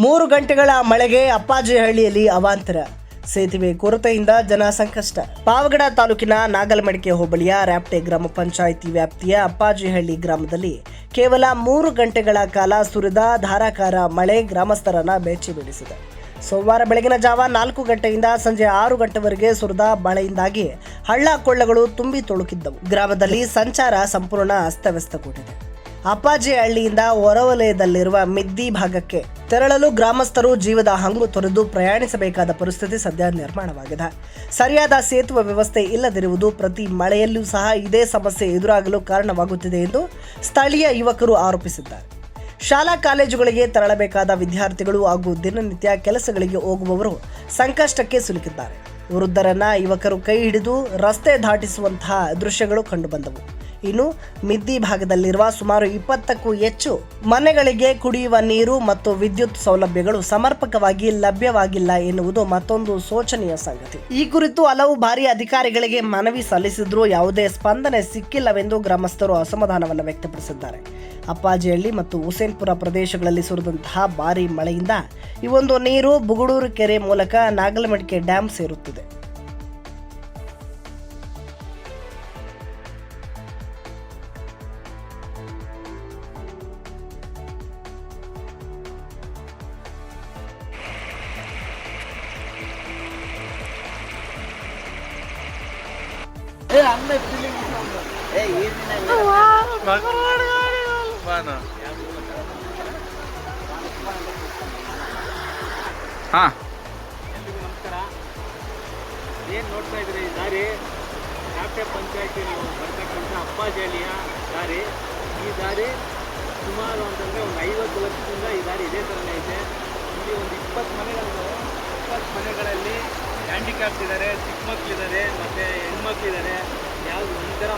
3 ಗಂಟೆಗಳ ಮಳೆಗೆ ಅಪ್ಪಾಜಿಹಳ್ಳಿಯಲ್ಲಿ ಅವಾಂತರ. ಸೇತುವೆ ಕೊರತೆಯಿಂದ ಜನ ಸಂಕಷ್ಟ. ಪಾವಗಡ ತಾಲೂಕಿನ ನಾಗಲಮಡಿಕೆ ಹೋಬಳಿಯ ರ್ಯಾಪ್ಟೆ ಗ್ರಾಮ ಪಂಚಾಯಿತಿ ವ್ಯಾಪ್ತಿಯ ಅಪ್ಪಾಜಿಹಳ್ಳಿ ಗ್ರಾಮದಲ್ಲಿ ಕೇವಲ 3 ಗಂಟೆಗಳ ಕಾಲ ಸುರಿದ ಧಾರಾಕಾರ ಮಳೆ ಗ್ರಾಮಸ್ಥರನ್ನ ಬೆಚ್ಚಿ ಬೀಳಿಸಿದೆ. ಸೋಮವಾರ ಬೆಳಗಿನ ಜಾವ 4 ಗಂಟೆಯಿಂದ ಸಂಜೆ 6 ಗಂಟೆವರೆಗೆ ಸುರಿದ ಮಳೆಯಿಂದಾಗಿ ಹಳ್ಳ ಕೊಳ್ಳಗಳು ತುಂಬಿ ತುಳುಕಿದ್ದವು. ಗ್ರಾಮದಲ್ಲಿ ಸಂಚಾರ ಸಂಪೂರ್ಣ ಅಸ್ತವ್ಯಸ್ತಗೊಂಡಿದೆ. ಅಪ್ಪಾಜಿಹಳ್ಳಿಯಿಂದ ಹೊರವಲಯದಲ್ಲಿರುವ ಮಿದ್ದಿ ಭಾಗಕ್ಕೆ ತೆರಳಲು ಗ್ರಾಮಸ್ಥರು ಜೀವದ ಹಂಗು ತೊರೆದು ಪ್ರಯಾಣಿಸಬೇಕಾದ ಪರಿಸ್ಥಿತಿ ಸದ್ಯ ನಿರ್ಮಾಣವಾಗಿದೆ. ಸರಿಯಾದ ಸೇತುವೆ ವ್ಯವಸ್ಥೆ ಇಲ್ಲದಿರುವುದು ಪ್ರತಿ ಮಳೆಯಲ್ಲೂ ಸಹ ಇದೇ ಸಮಸ್ಯೆ ಎದುರಾಗಲು ಕಾರಣವಾಗುತ್ತಿದೆ ಎಂದು ಸ್ಥಳೀಯ ಯುವಕರು ಆರೋಪಿಸಿದ್ದಾರೆ. ಶಾಲಾ ಕಾಲೇಜುಗಳಿಗೆ ತೆರಳಬೇಕಾದ ವಿದ್ಯಾರ್ಥಿಗಳು ಹಾಗೂ ದಿನನಿತ್ಯ ಕೆಲಸಗಳಿಗೆ ಹೋಗುವವರು ಸಂಕಷ್ಟಕ್ಕೆ ಸಿಲುಕಿದ್ದಾರೆ. ವೃದ್ಧರನ್ನ ಯುವಕರು ಕೈ ಹಿಡಿದು ರಸ್ತೆ ದಾಟಿಸುವಂತಹ ದೃಶ್ಯಗಳು ಕಂಡುಬಂದವು. ಇನ್ನು ಮಿದ್ದಿ ಭಾಗದಲ್ಲಿರುವ ಸುಮಾರು 20ಕ್ಕೂ ಹೆಚ್ಚು ಮನೆಗಳಿಗೆ ಕುಡಿಯುವ ನೀರು ಮತ್ತು ವಿದ್ಯುತ್ ಸೌಲಭ್ಯಗಳು ಸಮರ್ಪಕವಾಗಿ ಲಭ್ಯವಾಗಿಲ್ಲ ಎನ್ನುವುದು ಮತ್ತೊಂದು ಶೋಚನೀಯ ಸಂಗತಿ. ಈ ಕುರಿತು ಹಲವು ಬಾರಿ ಅಧಿಕಾರಿಗಳಿಗೆ ಮನವಿ ಸಲ್ಲಿಸಿದ್ರೂ ಯಾವುದೇ ಸ್ಪಂದನೆ ಸಿಕ್ಕಿಲ್ಲವೆಂದು ಗ್ರಾಮಸ್ಥರು ಅಸಮಾಧಾನವನ್ನು ವ್ಯಕ್ತಪಡಿಸಿದ್ದಾರೆ. ಅಪ್ಪಾಜಿಹಳ್ಳಿ ಮತ್ತು ಹುಸೇನ್ಪುರ ಪ್ರದೇಶಗಳಲ್ಲಿ ಸುರಿದಂತಹ ಭಾರೀ ಮಳೆಯಿಂದ ಈ ಒಂದು ನೀರು ಬುಗುಡೂರು ಕೆರೆ ಮೂಲಕ ನಾಗಲಮಡಿಕೆ ಡ್ಯಾಂ ಸೇರುತ್ತಿದೆ. ನಮಸ್ಕಾರ. ಏನು ನೋಡ್ತಾ ಇದ್ರಿ ಈ ದಾರಿ ರ್ಯಾಪ್ಟೆ ಪಂಚಾಯತಿ ಬರ್ತಕ್ಕಂಥ ಅಪ್ಪಾಜಿಹಳ್ಳಿಯ ದಾರಿ. ಈ ದಾರಿ ಸುಮಾರು ಅಂತಂದರೆ ಒಂದು 50 ವರ್ಷದಿಂದ ಈ ದಾರಿ ಇದೇ ಥರನೇ ಇದೆ. ಇಲ್ಲಿ ಒಂದು 20 ಮನೆಗಳಲ್ಲಿ ಹ್ಯಾಂಡಿಕ್ಯಾಪ್ಸ್ ಇದ್ದಾರೆ, ಚಿಕ್ಕ ಮಕ್ಕಳಿದ್ದಾರೆ, ಮತ್ತು ಹೆಣ್ಮಕ್ಳಿದ್ದಾರೆ. ಯಾವುದು ಈ ಥರ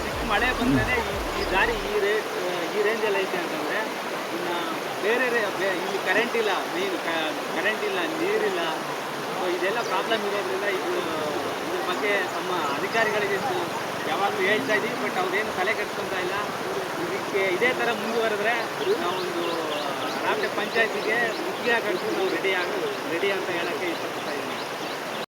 ಚಿಕ್ಕ ಮಳೆ ಬಂದರೆ ಈ ದಾರಿ ಈ ರೇಂಜಲ್ಲಿ ಐತೆ ಅಂತಂದರೆ ಇನ್ನು ಇಲ್ಲಿ ಕರೆಂಟ್ ಇಲ್ಲ, ಕರೆಂಟ್ ಇಲ್ಲ, ನೀರಿಲ್ಲ. ಸೊ ಇದೆಲ್ಲ ಪ್ರಾಬ್ಲಮ್ ಇರೋದ್ರಿಂದ ಇದ್ರ ಬಗ್ಗೆ ನಮ್ಮ ಅಧಿಕಾರಿಗಳಿಗೆ ಯಾವಾಗಲೂ ಹೇಳ್ತಾ ಇದ್ದೀವಿ, ಬಟ್ ಅವ್ರೇನು ತಲೆ ಕೆಡಿಸ್ಕೊತಾ ಇಲ್ಲ. ಇದಕ್ಕೆ ಇದೇ ಥರ ಮುಂದುವರೆದ್ರೆ ನಾವೊಂದು ರ್ಯಾಪ್ಟೆ ಪಂಚಾಯತಿಗೆ ಮುಖ್ಯ ಕಳಿಸಿ ನಾವು ರೆಡಿ ಅಂತ ಹೇಳೋಕ್ಕೆ ಇಷ್ಟಪಡ್ತೀವಿ.